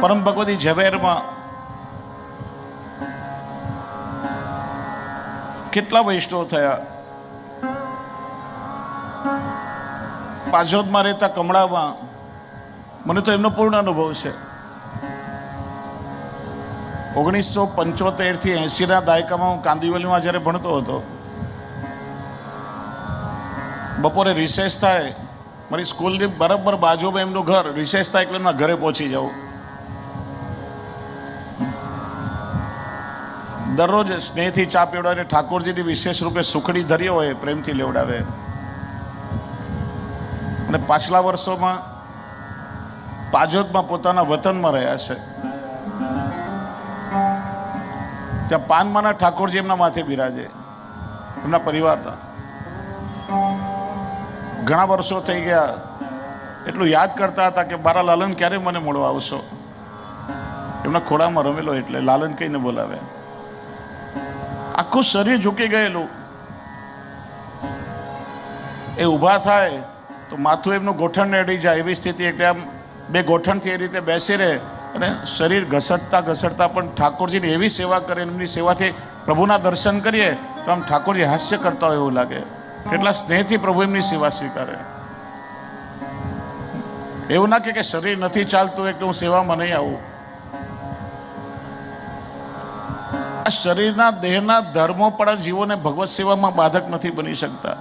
પરમ ભગવતી ઝવેરમાં કેટલા વૈષ્ણવ થયા. પાછોદમાં રહેતા કમળામાં મને તો એમનો પૂર્ણ અનુભવ છે. 1975 થી 80ના દાયકામાં હું કાંદિવલીમાં જ્યારે ભણતો હતો, બપોરે રિસેસ થાય, મારી સ્કૂલની બરાબર બાજુમાં એમનું ઘર. રિસેસ થાય એટલે એમના ઘરે પહોંચી જાઉં. દરરોજ સ્નેહથી ચા પીવડાવે, ઠાકોરજીની વિશેષ રૂપે સુખડી ધરી હોય પ્રેમથી લેવડાવે. અને પાછલા વર્ષોમાં પાજોદમાં પોતાના વતનમાં રહ્યા છે. ત્યાં પાનમાના ઠાકોરજી એમના માથે બિરાજે, એમના પરિવારના. ઘણા વર્ષો થઈ ગયા, એટલું યાદ કરતા હતા કે મારા લાલન ક્યારે મને મળવા આવશો. એમના ખોળામાં રમેલો એટલે લાલન કહીને બોલાવે. આખું શરીર ઝૂકી ગયેલું. એ ઊભા થાય તો માથું એમનું ગોઠણને અડી જાય એવી સ્થિતિ. એટલે આમ બે ગોઠણથી એ રીતે બેસી રહે અને શરીર ઘસડતા ઘસડતા પણ ઠાકોરજીની એવી સેવા કરે. એમની સેવાથી પ્રભુના દર્શન કરીએ તો આમ ઠાકોરજી હાસ્ય કરતા હોય એવું લાગે. કેટલા સ્નેહથી પ્રભુ એમની સેવા સ્વીકારે. એવું ના કે શરીર નથી ચાલતું એટલે હું સેવામાં નહીં આવું. આ શરીરના દેહના ધર્મો પણ જીવોને ભગવત સેવામાં બાધક નથી બની શકતા.